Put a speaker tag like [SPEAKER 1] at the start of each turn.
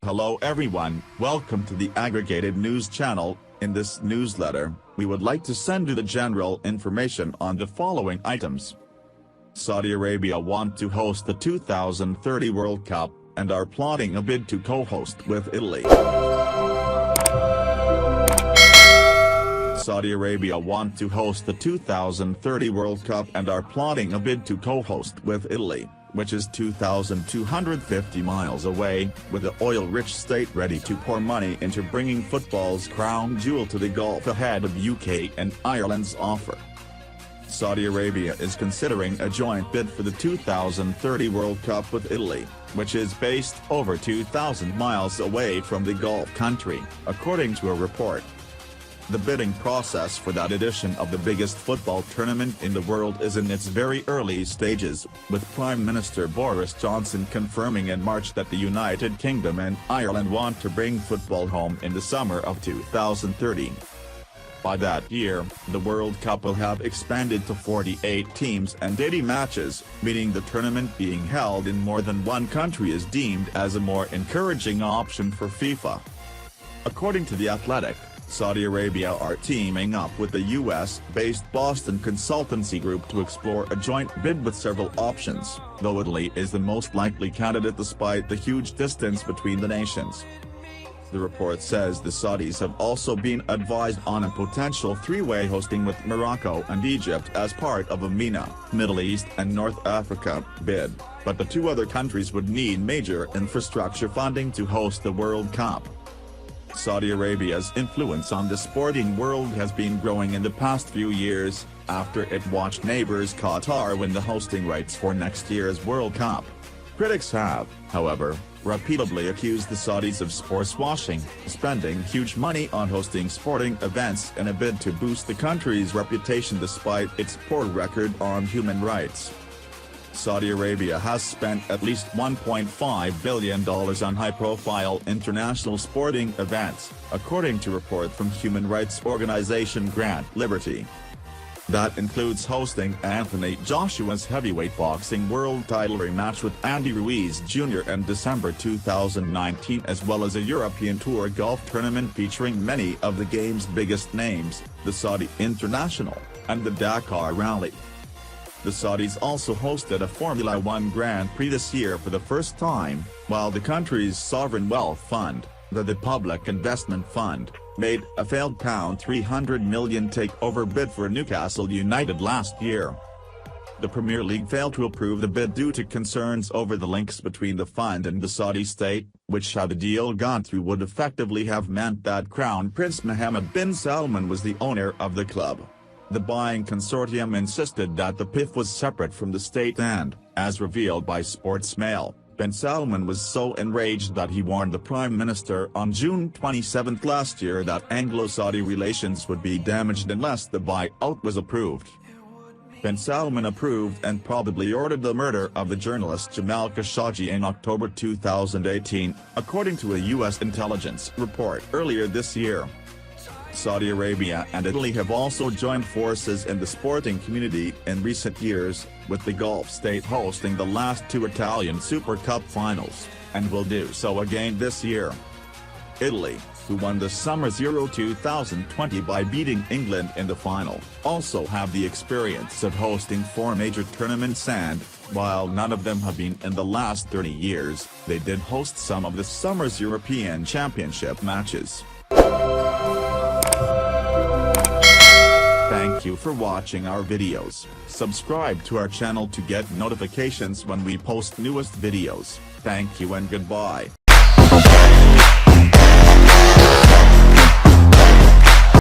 [SPEAKER 1] Hello everyone, welcome to the Aggregated News channel. In this newsletter, we would like to send you the general information on the following items. Saudi Arabia want to host the 2030 World Cup, and are plotting a bid to co-host with Italy. Saudi Arabia want to host the 2030 World Cup and are plotting a bid to co-host with Italy, which is 2,250 miles away, with the oil-rich state ready to pour money into bringing football's crown jewel to the Gulf ahead of UK and Ireland's offer. Saudi Arabia is considering a joint bid for the 2030 World Cup with Italy, which is based over 2,000 miles away from the Gulf country, according to a report. The bidding process for that edition of the biggest football tournament in the world is in its very early stages, with Prime Minister Boris Johnson confirming in March that the United Kingdom and Ireland want to bring football home in the summer of 2030. By that year, the World Cup will have expanded to 48 teams and 80 matches, meaning the tournament being held in more than one country is deemed as a more encouraging option for FIFA. According to The Athletic, Saudi Arabia are teaming up with the US-based Boston consultancy group to explore a joint bid with several options, though Italy is the most likely candidate despite the huge distance between the nations. The report says the Saudis have also been advised on a potential three-way hosting with Morocco and Egypt as part of a MENA, Middle East and North Africa, bid, but the two other countries would need major infrastructure funding to host the World Cup. Saudi Arabia's influence on the sporting world has been growing in the past few years, after it watched neighbors Qatar win the hosting rights for next year's World Cup. Critics have, however, repeatedly accused the Saudis of sports washing, spending huge money on hosting sporting events in a bid to boost the country's reputation despite its poor record on human rights. Saudi Arabia has spent at least $1.5 billion on high-profile international sporting events, according to a report from human rights organization Grant Liberty. That includes hosting Anthony Joshua's heavyweight boxing world title rematch with Andy Ruiz Jr. in December 2019, as well as a European Tour golf tournament featuring many of the game's biggest names, the Saudi International, and the Dakar Rally. The Saudis also hosted a Formula One Grand Prix this year for the first time, while the country's sovereign wealth fund, the Public Investment Fund, made a failed £300 million takeover bid for Newcastle United last year. The Premier League failed to approve the bid due to concerns over the links between the fund and the Saudi state, which had the deal gone through would effectively have meant that Crown Prince Mohammed bin Salman was the owner of the club. The buying consortium insisted that the PIF was separate from the state and, as revealed by Sportsmail, bin Salman was so enraged that he warned the Prime Minister on June 27 last year that Anglo-Saudi relations would be damaged unless the buyout was approved. Bin Salman approved and probably ordered the murder of the journalist Jamal Khashoggi in October 2018, according to a U.S. intelligence report earlier this year. Saudi Arabia and Italy have also joined forces in the sporting community in recent years, with the Gulf state hosting the last two Italian Super Cup finals, and will do so again this year. Italy, who won the Summer Euro 2020 by beating England in the final, also have the experience of hosting four major tournaments and, while none of them have been in the last 30 years, they did host some of the summer's European Championship matches. Thank you for watching our videos. Subscribe to our channel to get notifications when we post newest videos. Thank you and goodbye.